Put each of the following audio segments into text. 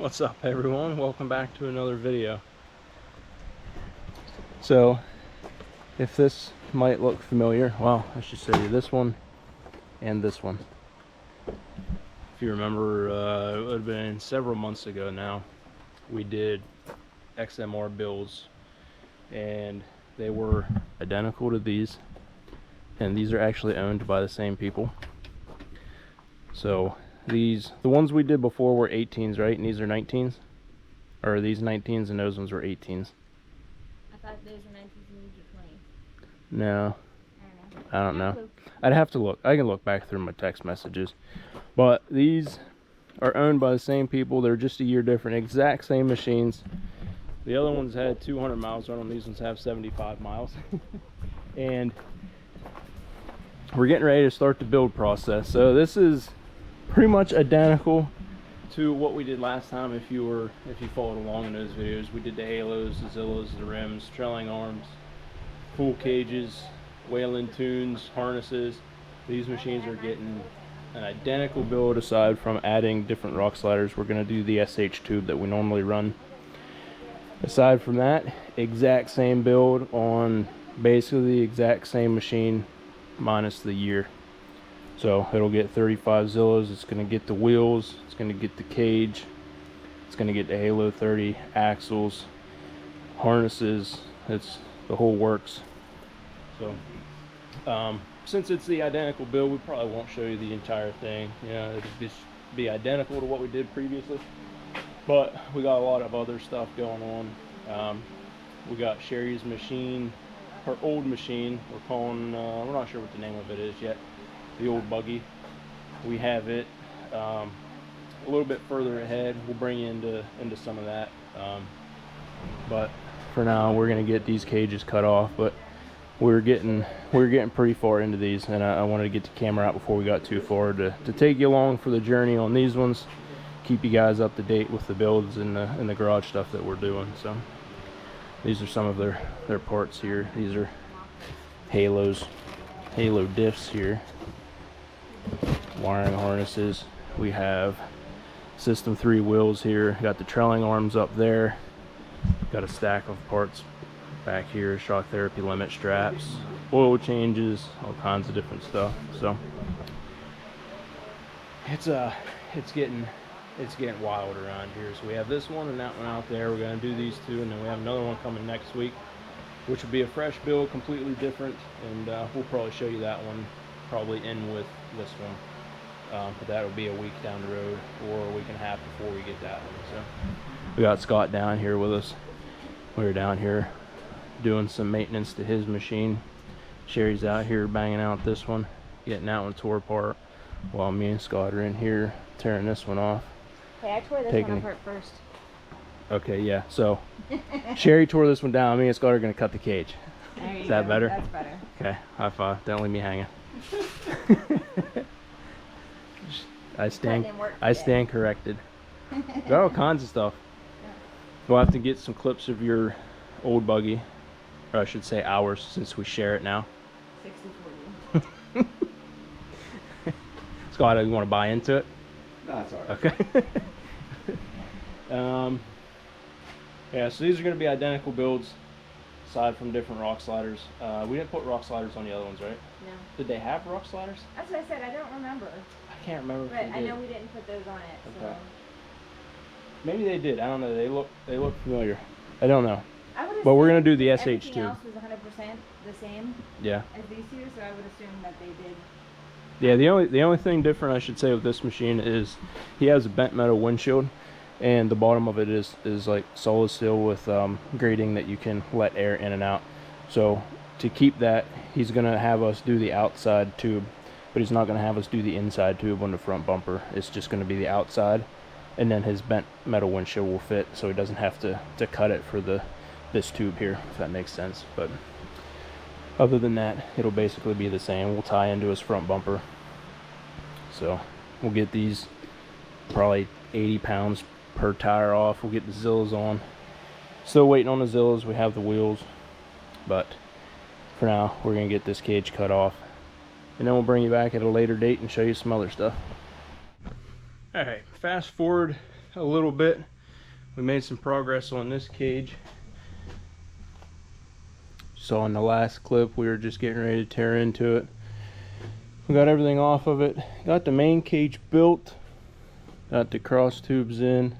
What's up everyone, welcome back to another video. So if this might look familiar, well, I should show you this one and this one. If you remember, it would have been several months ago now, we did XMR builds and they were identical to these, and these are actually owned by the same people. So the ones we did before were 18s, right? And these are 19s? Or are these 19s and those ones were 18s? I thought those were 19s and these were 20s. No. I don't know. I'd have to look. I can look back through my text messages. But these are owned by the same people. They're just a year different. Exact same machines. The other ones had 200 miles on them. These ones have 75 miles. And we're getting ready to start the build process. So this is pretty much identical to what we did last time. If you followed along in those videos, we did the halos, the Zillas, the rims, trailing arms, full cages, Whalen tunes, harnesses. These machines are getting an identical build aside from adding different rock sliders. We're going to do the SH tube that we normally run. Aside from that, exact same build on basically the exact same machine minus the year. So it'll get 35 Zillas, it's going to get the wheels, it's going to get the cage, it's going to get the Halo 30 axles, harnesses, it's the whole works. So since it's the identical build, we probably won't show you the entire thing. You know, it'll just be identical to what we did previously. But we got a lot of other stuff going on. We got Sherry's machine, her old machine. We're calling, we're not sure what the name of it is yet. The old buggy. We have it a little bit further ahead. We'll bring you into some of that. But for now, we're gonna get these cages cut off. But we're getting pretty far into these, and I wanted to get the camera out before we got too far to take you along for the journey on these ones. Keep you guys up to date with the builds and the garage stuff that we're doing. So these are some of their parts here. These are Halo diffs here, wiring harnesses. We have System 3 wheels here. Got the trailing arms up there. Got a stack of parts back here, shock therapy limit straps, oil changes, all kinds of different stuff. So it's getting wild around here. So we have this one and that one out there. We're going to do these two, and then we have another one coming next week, which will be a fresh build, completely different, and we'll probably show you that one probably in with this one. But that'll be a week down the road or a week and a half before we get that one. So we got Scott down here with us. We were down here doing some maintenance to his machine. Sherry's out here banging out this one, getting that one tore apart, while me and Scott are in here tearing this one off. Hey, I tore this one apart first. Okay, yeah, so Sherry tore this one down. Me and Scott are going to cut the cage. Is that better? That's better. Okay, high five. Don't leave me hanging. I stand corrected. Got all kinds of stuff. We'll have to get some clips of your old buggy, or I should say ours, since we share it now. 60-40. Scott, you want to buy into it? No, that's all right. Okay. Yeah, so these are going to be identical builds, aside from different rock sliders. We didn't put rock sliders on the other ones, right? No. Did they have rock sliders? That's what I said. I don't remember. I can't remember if But they I did. know we didn't put those on it. So. Okay. Maybe they did. I don't know. They look familiar. I don't know. But we're gonna do the SH everything too. else was 100% the same. Yeah. As these two, so I would assume that they did. Yeah. The only thing different I should say with this machine is he has a bent metal windshield, and the bottom of it is like solid steel with grating that you can let air in and out. So to keep that, he's gonna have us do the outside tube, but he's not gonna have us do the inside tube on the front bumper. It's just gonna be the outside, and then his bent metal windshield will fit, so he doesn't have to cut it for this tube here, if that makes sense. But other than that, it'll basically be the same. We'll tie into his front bumper. So we'll get these probably 80 pounds per tire off. We'll get the Zillas on. Still waiting on the Zillas. We have the wheels, but for now we're gonna get this cage cut off, and then we'll bring you back at a later date and show you some other stuff. All right, fast forward a little bit. We made some progress on this cage. So in the last clip, we were just getting ready to tear into it. We got everything off of it. Got the main cage built. Got the cross tubes in.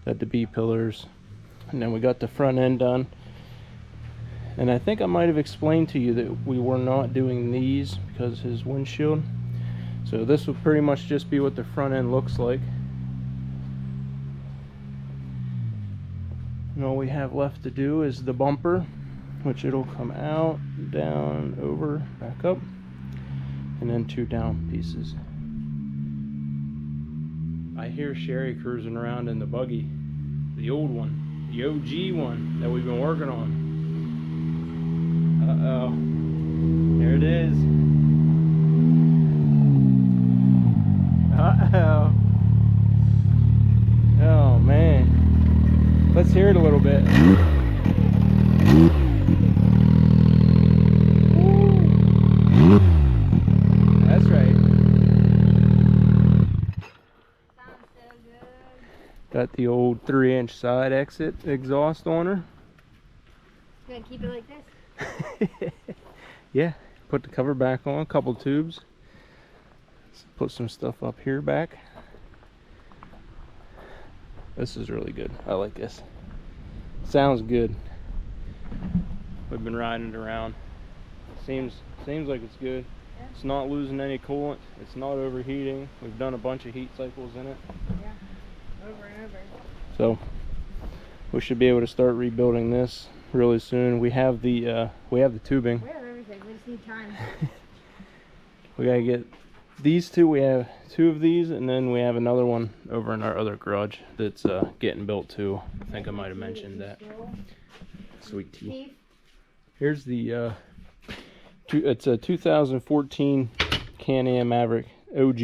Got the B-pillars. And then we got the front end done. And I think I might have explained to you that we were not doing these because of his windshield. So this will pretty much just be what the front end looks like. And all we have left to do is the bumper, which it'll come out, down, over, back up, and then 2 down pieces. I hear Sherry cruising around in the buggy, the old one, the OG one that we've been working on. Uh-oh, there it is. Uh-oh. Oh man. Let's hear it a little bit. That's right. Sounds so good. Got the old 3-inch side exit exhaust on her. Gonna keep it like this? Yeah, put the cover back on, a couple tubes. Let's put some stuff up here back. This is really good. I like this. Sounds good. We've been riding it around. Seems like it's good. Yeah. It's not losing any coolant. It's not overheating. We've done a bunch of heat cycles in it. Yeah. Over and over. So we should be able to start rebuilding this really soon. We have the tubing. We have everything. We just need time. We gotta get these two. We have 2 of these, and then we have another one over in our other garage that's getting built too. I think I might have mentioned that. Sweet tea. Here's the it's a 2014 Can-Am Maverick OG.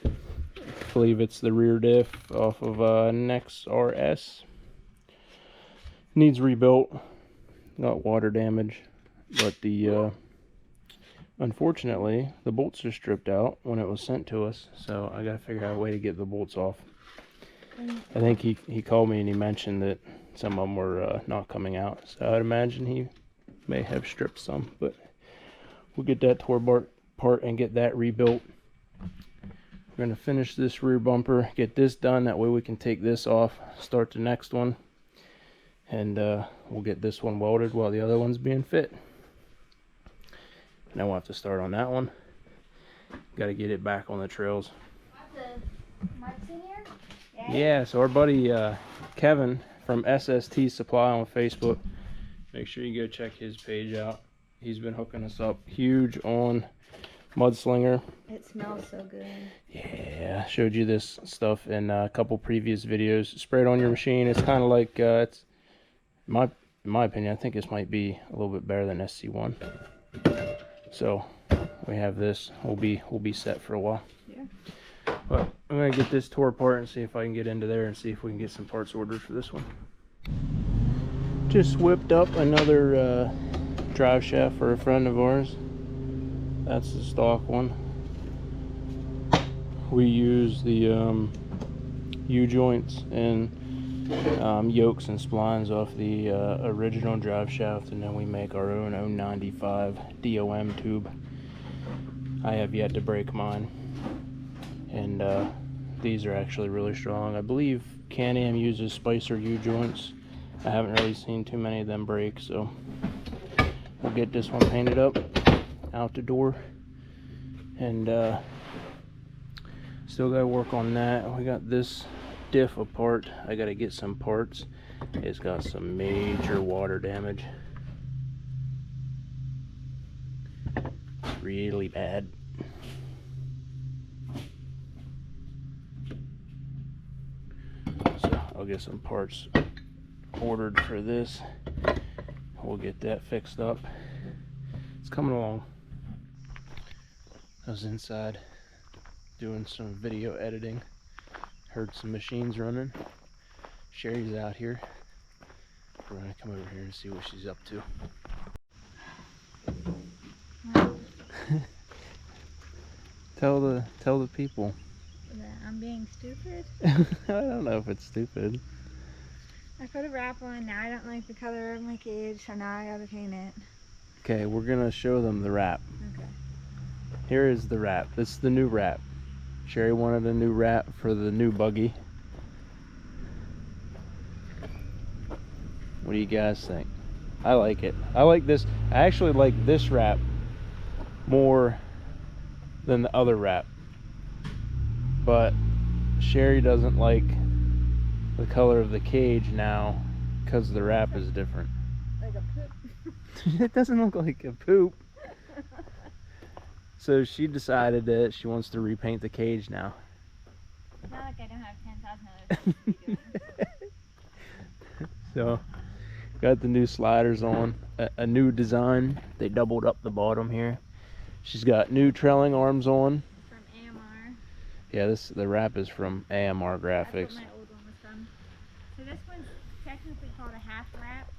I believe it's the rear diff off of Xmrs. Needs rebuilt. Got water damage, but the unfortunately the bolts are stripped out when it was sent to us, so I gotta figure out a way to get the bolts off. I think he called me and he mentioned that some of them were not coming out, so I'd imagine he may have stripped some, but we'll get that tore apart and get that rebuilt. We're gonna finish this rear bumper, get this done, that way we can take this off, start the next one, and we'll get this one welded while the other one's being fit. Now we'll have to start on that one. Got to get it back on the trails. Marks in here? Yeah, so our buddy Kevin from SST Supply on Facebook, make sure you go check his page out. He's been hooking us up huge on Mudslinger. It smells so good. Yeah, I showed you this stuff in a couple previous videos. Spray it on your machine. It's kind of like it's in my opinion, I think this might be a little bit better than SC1. So we have this. We'll be set for a while. Yeah. But I'm gonna get this tore apart and see if I can get into there and see if we can get some parts ordered for this one. Just whipped up another drive shaft for a friend of ours. That's the stock one. We use the U-joints and yokes and splines off the original drive shaft, and then we make our own 095 DOM tube. I have yet to break mine, and these are actually really strong. I believe Can-Am uses Spicer U-joints. I haven't really seen too many of them break, so we'll get this one painted up, out the door, and still gotta work on that. We got this diff apart. I gotta get some parts. It's got some major water damage. It's really bad. So I'll get some parts ordered for this. We'll get that fixed up. It's coming along. I was inside doing some video editing. Heard some machines running. Sherry's out here. We're gonna come over here and see what she's up to. tell the people. I'm being stupid. I don't know if it's stupid. I put a wrap on, now I don't like the color of my cage, so now I gotta paint it. Okay, we're gonna show them the wrap. Okay. Here is the wrap. This is the new wrap. Sherry wanted a new wrap for the new buggy. What do you guys think? I like it. I like this. I actually like this wrap more than the other wrap. But Sherry doesn't like the color of the cage now because the wrap is different. Like a poop. It doesn't look like a poop. So she decided that she wants to repaint the cage now. Not like I don't have 10,000 other things to be doing. So got the new sliders on, a new design. They doubled up the bottom here. She's got new trailing arms on. From AMR. Yeah, the wrap is from AMR Graphics. That's what my old one was from. So this one's technically called a half wrap.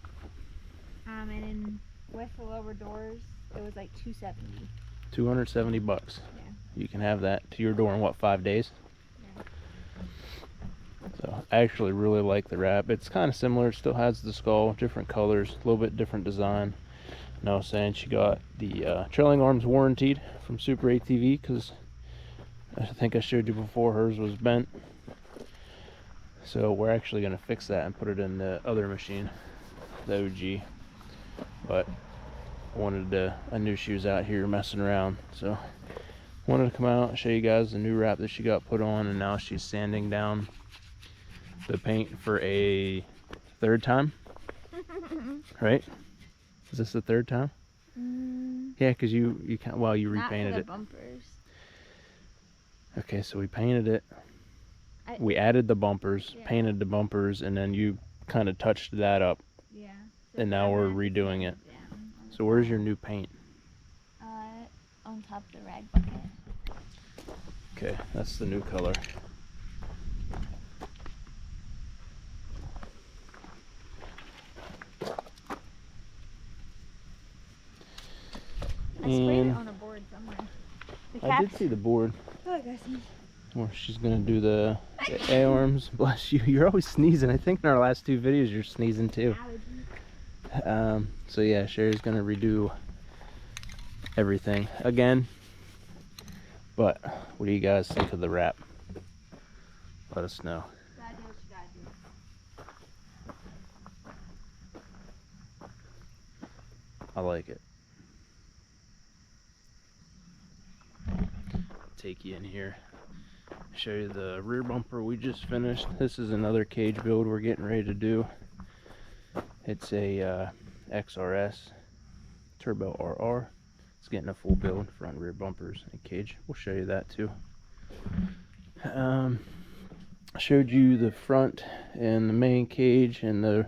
And then with the lower doors, it was like $270. 270 bucks. Yeah. You can have that to your door in what, 5 days? Yeah. So I actually really like the wrap. It's kind of similar. It still has the skull, different colors, a little bit different design. And I was saying she got the trailing arms warranted from Super ATV because I think I showed you before hers was bent. So we're actually going to fix that and put it in the other machine, the OG. But I knew she was out here messing around, so wanted to come out and show you guys the new wrap that she got put on, and now she's sanding down the paint for a third time. Right? Is this the third time? Yeah, because you can't. Well, you repainted Not for the it. bumpers. Okay, so we painted it. We added the bumpers, Yeah. painted the bumpers, and then you kind of touched that up. Yeah. So And now we're I'm gonna redoing it. sand down on So where's your new paint? on top of the rag bucket. Okay, that's the new color. I sprayed it on a board somewhere. The I did caps. see the board. Oh, I got some. Or she's gonna do the A-arms. Bless you. You're always sneezing. I think in our last two videos you're sneezing too. Allergies. So yeah, Sherry's gonna redo everything again. But what do you guys think of the wrap? Let us know. Gotta do what you gotta do. I like it. Take you in here, show you the rear bumper we just finished. This is another cage build we're getting ready to do. It's a XRS Turbo RR. It's getting a full build, front and rear bumpers and cage. We'll show you that too. I showed you the front and the main cage, and I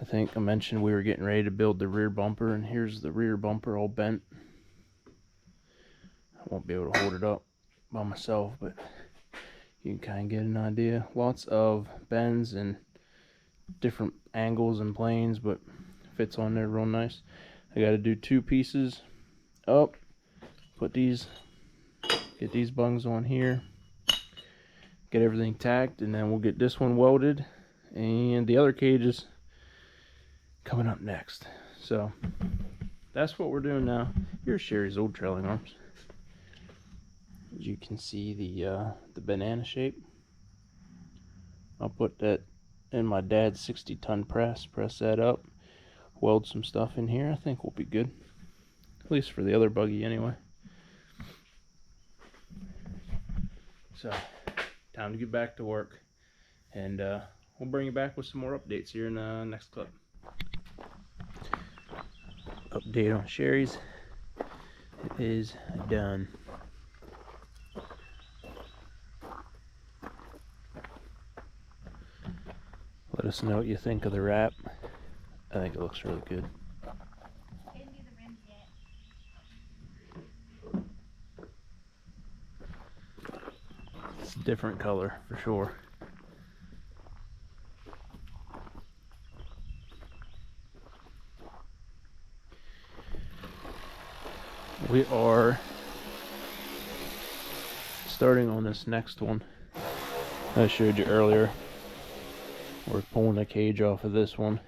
think I mentioned we were getting ready to build the rear bumper, and here's the rear bumper all bent. I won't be able to hold it up by myself, but you can kind of get an idea. Lots of bends and different angles and planes, but fits on there real nice. I got to do two pieces up, get these bungs on here, get everything tacked, and then we'll get this one welded, and the other cage is coming up next. So that's what we're doing now. Here's Sherry's old trailing arms. As you can see, the banana shape. I'll put that in my dad's 60-ton press that up, weld some stuff in here. I think we'll be good, at least for the other buggy anyway. So time to get back to work, and we'll bring you back with some more updates here in the next clip. Update on Sherry's. It is done. Let us know what you think of the wrap. I think it looks really good. Didn't do the rims yet. It's a different color for sure. We are starting on this next one. I showed you earlier. We're pulling the cage off of this one.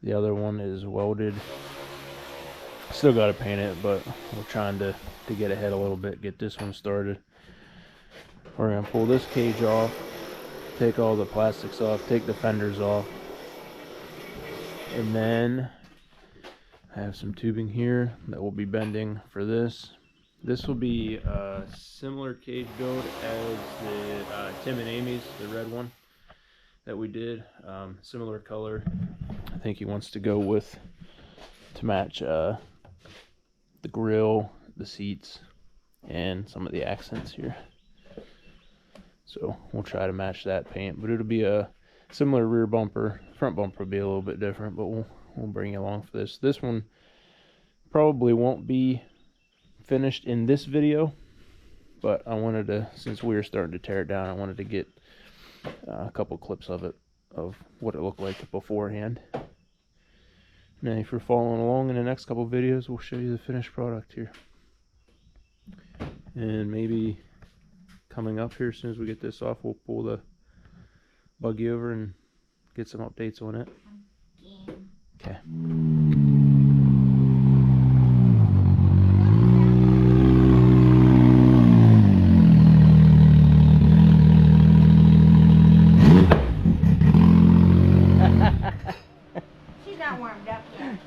The other one is welded. Still got to paint it, but we're trying to get ahead a little bit, get this one started. We're going to pull this cage off, take all the plastics off, take the fenders off, and then I have some tubing here that will be bending for this. This will be a similar cage build as the Tim and Amy's, the red one that we did. Similar color. I think he wants to go with, to match the grill, the seats, and some of the accents here. So we'll try to match that paint, but it'll be a similar rear bumper. Front bumper will be a little bit different, but we'll bring you along for this. This one probably won't be finished in this video, but I wanted to, since we were starting to tear it down, I wanted to get a couple clips of it, of what it looked like beforehand. Now if you're following along in the next couple videos, we'll show you the finished product here. And maybe coming up here, as soon as we get this off, we'll pull the buggy over and get some updates on it. Okay.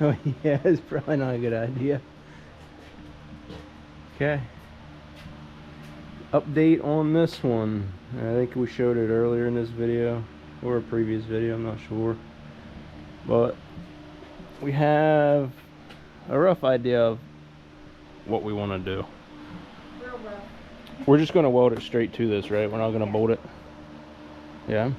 Oh yeah, it's probably not a good idea. Okay. Update on this one. I think we showed it earlier in this video, or a previous video, I'm not sure. But we have a rough idea of what we want to do. Real rough. We're just going to weld it straight to this, right? We're not going to bolt it. Yeah.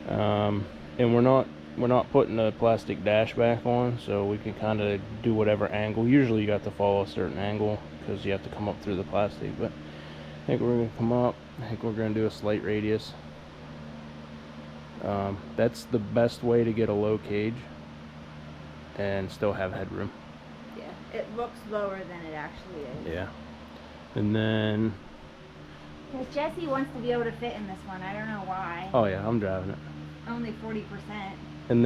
And we're not putting the plastic dash back on, so we can kind of do whatever angle. Usually you have to follow a certain angle because you have to come up through the plastic, but I think we're going to come up. I think we're going to do a slight radius. That's the best way to get a low cage and still have headroom. Yeah, it looks lower than it actually is. Yeah. And then, because Jesse wants to be able to fit in this one. I don't know why. oh yeah, I'm driving it. Only 40%. And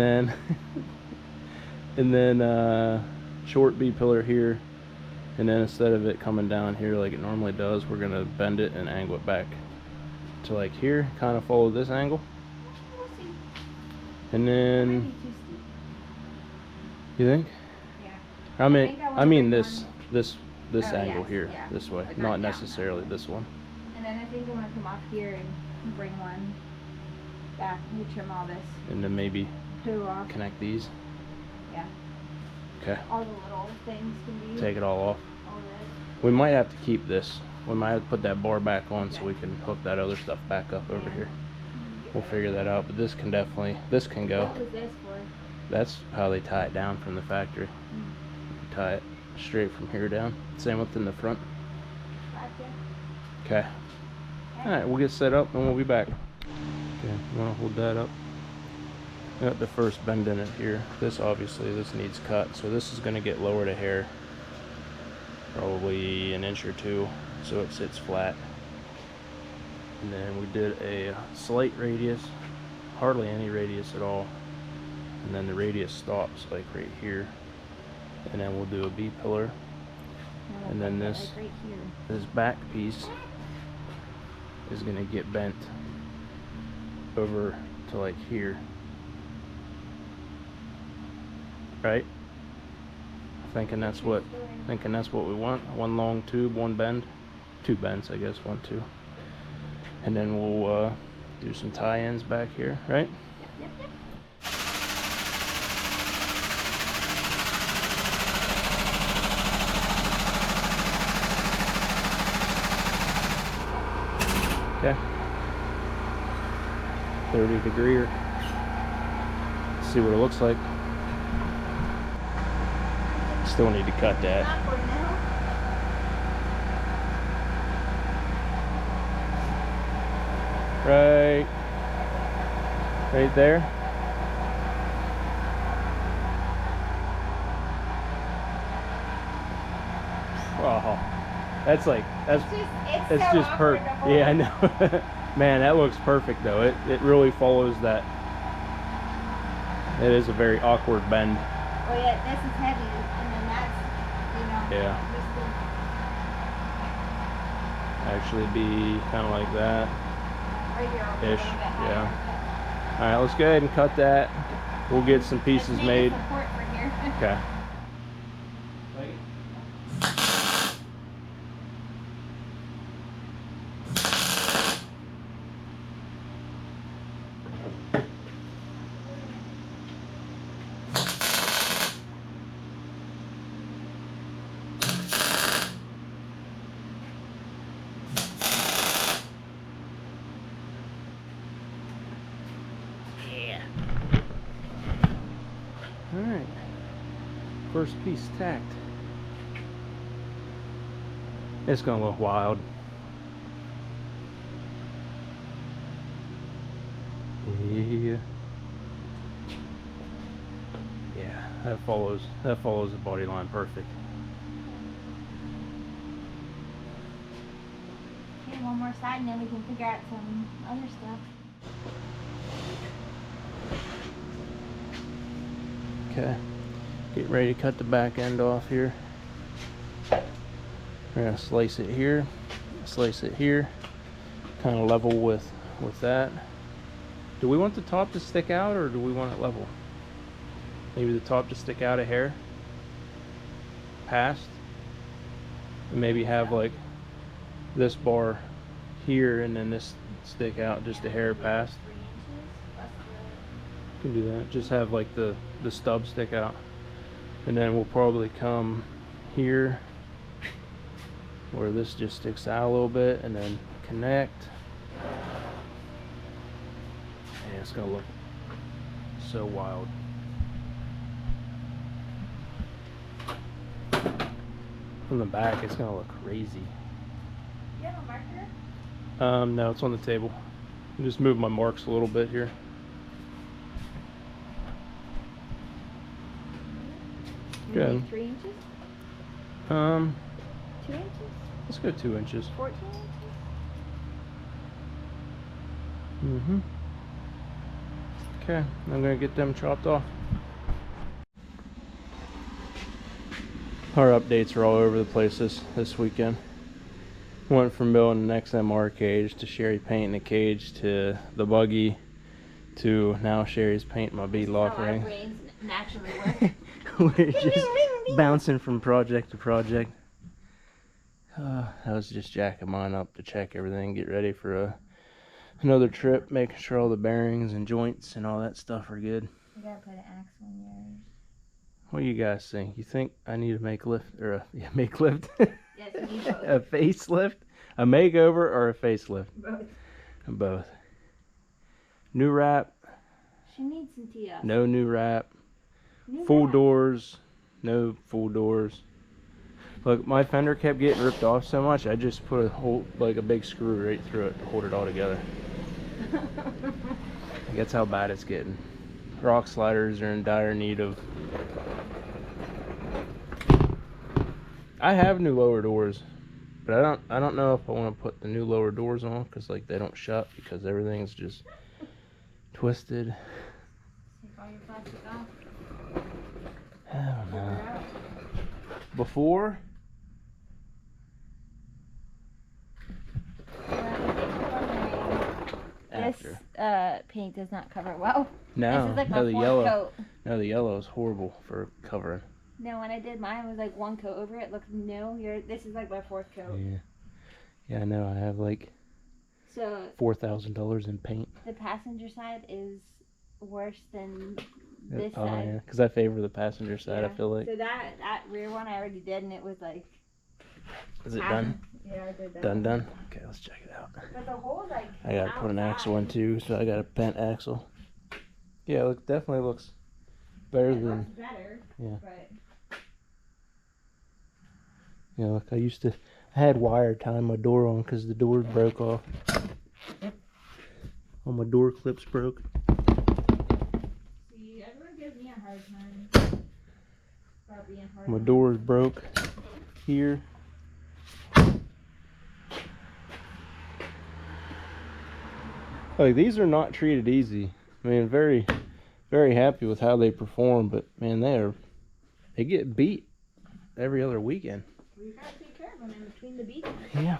then short B pillar here, and then instead of it coming down here like it normally does, we're gonna bend it and angle it back to like here, kind of follow this angle. We'll see. And then, you think? Yeah. I mean this Oh, angle yes, here, yeah. this way, But not not down. necessarily this one. And then I think I want to come off here and bring one back. We trim all this And then maybe poo off. connect these. Yeah. Okay. All the little things can be. Take it all off. All this. We might have to keep this. We might have to put that bar back on so we can hook that other stuff back up over here. We'll figure that out, but this can definitely, this can go. What was this for? That's how they tie it down from the factory. Mm. Tie it straight from here down. Same with in the front. Gotcha. Okay. Alright, we'll get set up and we'll be back. Okay, you want to hold that up? I got the first bend in it here. This obviously, this needs cut, so this is going to get lower to hair. Probably an inch or two, so it sits flat. And then we did a slight radius, hardly any radius at all. And then the radius stops like right here. And then we'll do a B pillar. And then this, like right here. this back piece is going to get bent over to like here. Right? Thinking that's what we want. One long tube, one bend. Two bends, I guess, 1, 2. And then we'll do some tie-ins back here, right? Yep. Okay. 30-degree. See what it looks like. Still need to cut that. Awkward now. Right there. Wow, That's like, that's it's so just awkward perfect. to hold. Yeah, I know. Man, that looks perfect though. It really follows that. It is a very awkward bend. Well, yeah, this is heavy, and then that's, you know. Yeah. Actually be kind of like that. Right here, a little Ish, bit higher. yeah. All right, let's go ahead and cut that. We'll get some pieces Let's make made. a support for here. Okay. Alright, first piece tacked. It's gonna look wild. Yeah. Yeah, that follows the body line perfect. Okay, one more side and then we can figure out some other stuff. Okay, getting ready to cut the back end off here. We're gonna slice it here, kind of level with that. Do we want the top to stick out or do we want it level? Maybe the top to stick out a hair past, and maybe have like this bar here and then this stick out just a hair past. You can do that. Just have like the stub stick out, and then we'll probably come here where this just sticks out a little bit and then connect. And it's gonna look so wild. From the back it's gonna look crazy. You have a marker? No, it's on the table. I'll just move my marks a little bit here. Good. Maybe 3 inches? 2 inches? Let's go 2 inches. 14 inches? Mm-hmm. Okay, I'm gonna get them chopped off. Our updates are all over the place this weekend. Went from building an XMR cage to Sherry painting the cage to the buggy to now Sherry's painting my beadlock Our ring. brains naturally work. We're just bouncing from project to project. I was just jacking mine up to check everything, get ready for another trip, making sure all the bearings and joints and all that stuff are good. You gotta put an axle in yours. What do you guys think? You think I need a make lift or a make lift? Yes, you need both. A facelift, a makeover, or a facelift? Both. Both. New wrap, She needs some TF. no new wrap. New Full wrap. doors, no full doors. Look, my fender kept getting ripped off so much, I just put a whole, like a big screw right through it to hold it all together. That's how bad it's getting. Rock sliders are in dire need of. I have new lower doors, but I don't know if I want to put the new lower doors on because like they don't shut because everything's just twisted. Take all your plastic off. I don't know. Before. After. This paint does not cover well. No, This is like no, my the fourth yellow. coat. No, the yellow is horrible for covering. No, when I did mine, it was like 1 coat over it. Looked new. This is like my 4th coat. Yeah. Yeah, I know. I have like So $4,000 in paint. the passenger side is worse than this Oh side. yeah, because I favor the passenger side. I Yeah. feel like. So that rear one I already did, and it was like. Is it done? Yeah, I did that. Done. Okay, let's check it out. But the whole like. I gotta put an axle in too, so I got a bent axle. Yeah, it definitely looks better It than. looks better. Yeah. But Yeah, look, I had wire tying my door on because the door broke off. All my door clips broke. see, everyone gives me a hard time about being hard. My door is broke here. Like, these are not treated easy. I mean, very, very happy with how they perform, but man, they get beat every other weekend. Well, you gotta take care of them in between the beating. Yeah.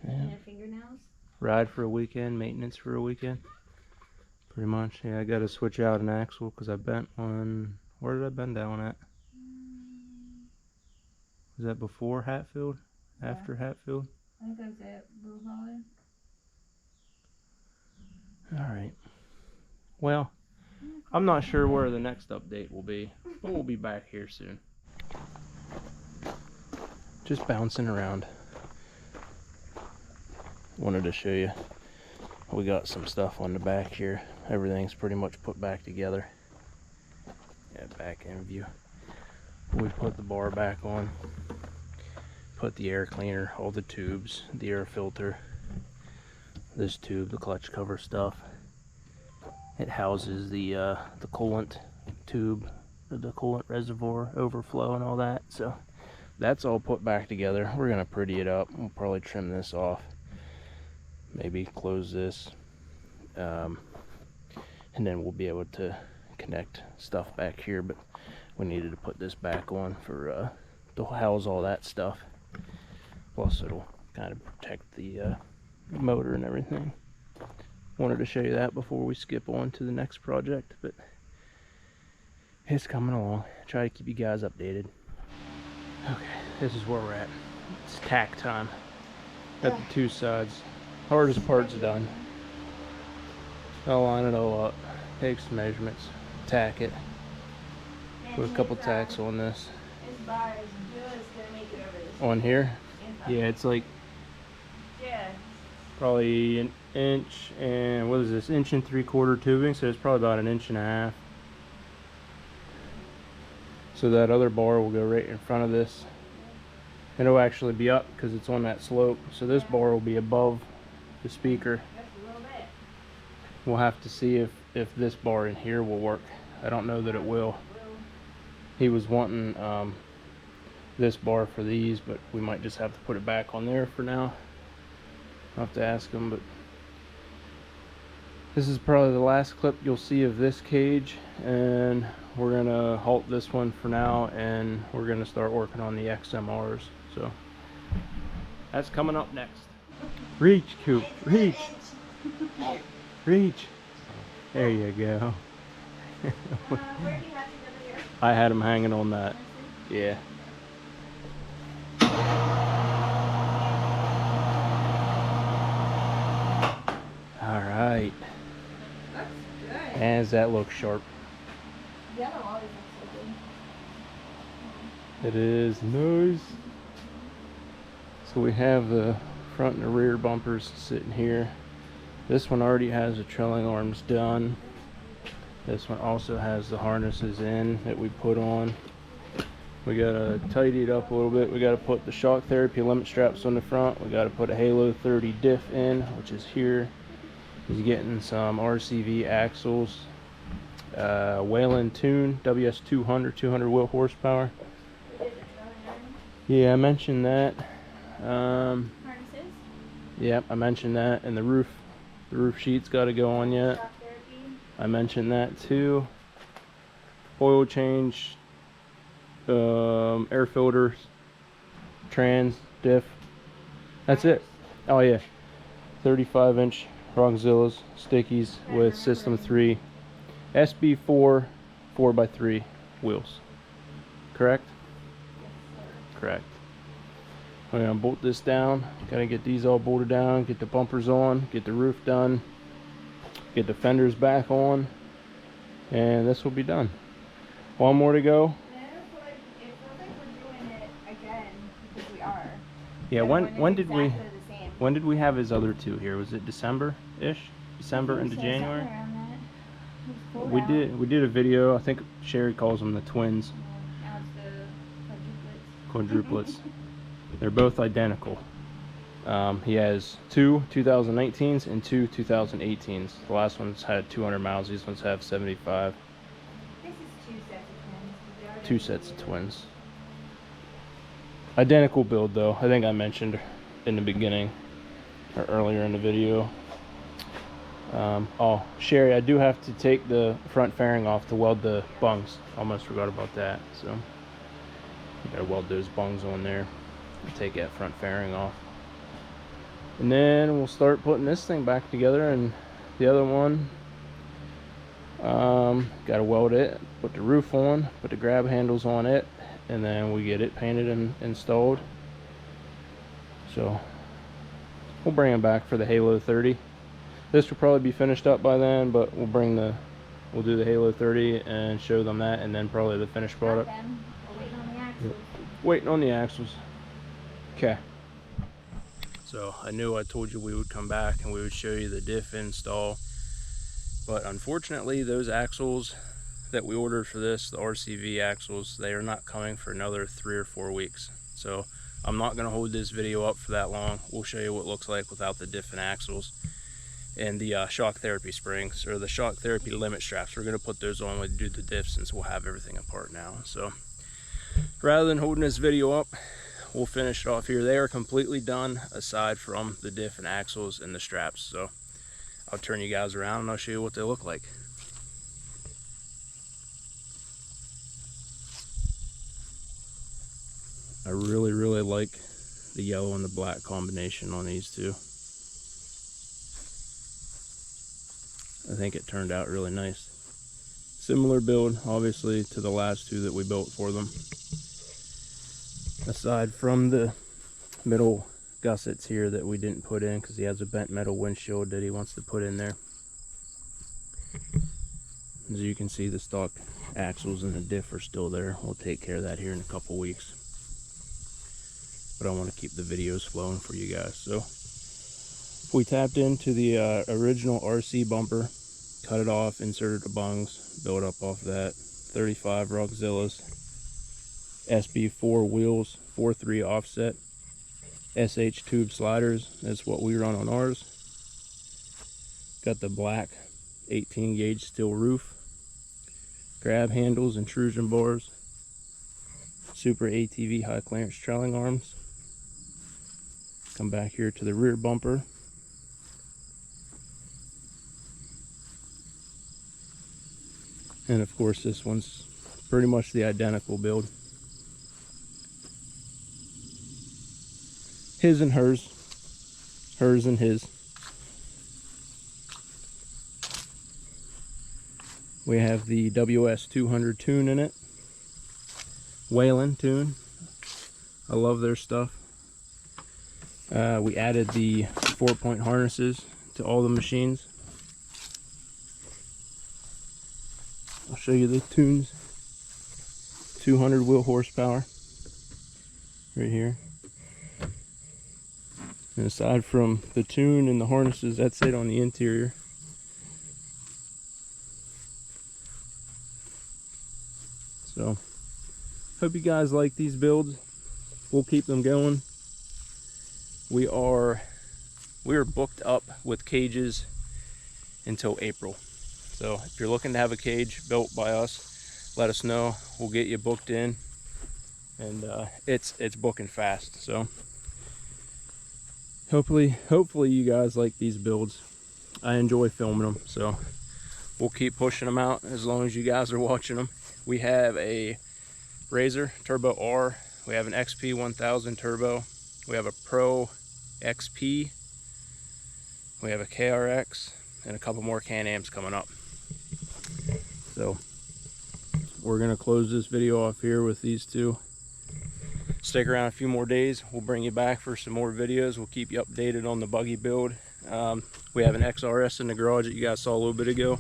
And their fingernails. Ride for a weekend, maintenance for a weekend. Pretty much. Yeah, I got to switch out an axle because I bent one. Where did I bend that one at? Was that before Hatfield? Yeah. After Hatfield? I think that was it. Blue Holly. Alright. Well, I'm not sure where the next update will be, but we'll be back here soon. Just bouncing around. Wanted to show you. We got some stuff on the back here. Everything's pretty much put back together. Yeah, back end view. We put the bar back on. Put the air cleaner, all the tubes, the air filter, this tube, the clutch cover stuff. It houses the coolant tube, the coolant reservoir overflow and all that. So that's all put back together. We're gonna pretty it up. We'll probably trim this off. Maybe close this. And then we'll be able to connect stuff back here, but we needed to put this back on for to house all that stuff. Plus it'll kind of protect the motor and everything. Wanted to show you that before we skip on to the next project, but it's coming along. Try to keep you guys updated. Okay, this is where we're at. It's tack time. Got the two sides. Hardest part's done. I'll line it all up, take some measurements, tack it. Put a couple tacks on this. His bar is just gonna make it over this. On here? Yeah, it's like probably an inch and what is this? Inch and 3/4 tubing, so it's probably about an inch and a half. So that other bar will go right in front of this. It'll actually be up because it's on that slope. So this bar will be above the speaker. We'll have to see if this bar in here will work. I don't know that it will. He was wanting this bar for these, but we might just have to put it back on there for now. I'll have to ask him, but this is probably the last clip you'll see of this cage, and we're gonna halt this one for now, and we're gonna start working on the XMRs. So that's coming up next. Reach, Coop, reach. Reach. There you go. Where do you have to go here? I had him hanging on that. Yeah. Alright. Looks good. And does that look sharp? The other always looks so good. It is nice. So we have the front and the rear bumpers sitting here. This one already has the trailing arms done. This one also has the harnesses in that we put on. We gotta tidy it up a little bit. We gotta put the shock therapy limit straps on the front. We gotta put a Halo 30 Diff in, which is here. He's getting some RCV axles. Whalen tune, WS200, 200 wheel horsepower. Yeah, I mentioned that. Harnesses? Yep, I mentioned that. And the roof sheet's got to go on yet. Shock therapy? I mentioned that too. Oil change, air filters, trans, diff. That's it. Oh yeah, 35-inch Roxxzillas stickies with System 3 SB4 4x3 wheels. Correct? Correct. I'm gonna bolt this down. Gotta get these all bolted down, get the bumpers on, get the roof done, get the fenders back on, and this will be done. One more to go. It feels like we're doing it again because we are. Yeah, when did we Exactly the same. when did we have his other two here? Was it December-ish? December into So January? somewhere around that. It was cold We out. did a video. I think Sherry calls them the twins, Now it's the quadruplets. quadruplets. They're both identical. He has two 2019s and two 2018s. The last one's had 200 miles. These ones have 75. This is two sets of twins. They are Two sets of twins. Identical build though. I think I mentioned in the beginning. or earlier in the video. Oh, Sherry, I do have to take the front fairing off to weld the bungs. Almost forgot about that. So you gotta weld those bungs on there and take that front fairing off. And then we'll start putting this thing back together, and the other one, gotta weld it, put the roof on, put the grab handles on it, and then we get it painted and installed. So we'll bring them back for the Halo 30. This will probably be finished up by then, but we'll do the Halo 30 and show them that, and then probably the finished product. We're waiting on the axles. Waiting on the axles. Okay. So I knew I told you we would come back and we would show you the diff install, but unfortunately those axles that we ordered for this, the RCV axles, they are not coming for another 3 or 4 weeks. So I'm not going to hold this video up for that long. We'll show you what it looks like without the diff and axles, and the shock therapy springs, or the shock therapy limit straps. We're going to put those on when we do the diff, since we'll have everything apart now. So rather than holding this video up, we'll finish it off here. They are completely done aside from the diff and axles and the straps. So I'll turn you guys around and I'll show you what they look like. I really like the yellow and the black combination on these two. I think it turned out really nice. Similar build, obviously, to the last two that we built for them. Aside from the middle gussets here that we didn't put in because he has a bent metal windshield that he wants to put in there. As you can see, the stock axles and the diff are still there. We'll take care of that here in a couple weeks. But I want to keep the videos flowing for you guys. So we tapped into the original RC bumper, cut it off, inserted the bungs, built up off that. 35 Roxxzillas, SB4 wheels, 4.3 offset, SH tube sliders. That's what we run on ours. Got the black 18 gauge steel roof, grab handles, intrusion bars, super ATV high clearance trailing arms. Come back here to the rear bumper. And of course this one's pretty much the identical build. His and hers. Hers and his. We have the WS200 tune in it. Whalen tune. I love their stuff. We added the 4-point harnesses to all the machines. I'll show you the tunes. 200 wheel horsepower right here. And aside from the tune and the harnesses, that's it on the interior. So hope you guys like these builds. We'll keep them going. We are booked up with cages until April. So if you're looking to have a cage built by us, let us know. We'll get you booked in, and it's booking fast. So hopefully you guys like these builds. I enjoy filming them, so we'll keep pushing them out as long as you guys are watching them. We have a Razor Turbo R. We have an XP 1000 Turbo. We have a Pro XP. We have a KRX and a couple more Can-Ams coming up. So we're gonna close this video off here with these two. Stick around a few more days. We'll bring you back for some more videos. We'll keep you updated on the buggy build. We have an XRS in the garage that you guys saw a little bit ago.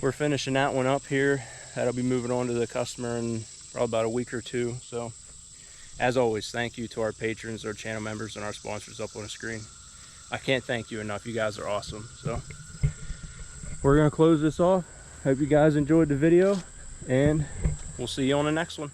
We're finishing that one up here. That'll be moving on to the customer in probably about a week or two. So as always, thank you to our patrons, our channel members, and our sponsors up on the screen. I can't thank you enough. You guys are awesome. So we're gonna close this off. Hope you guys enjoyed the video, and we'll see you on the next one.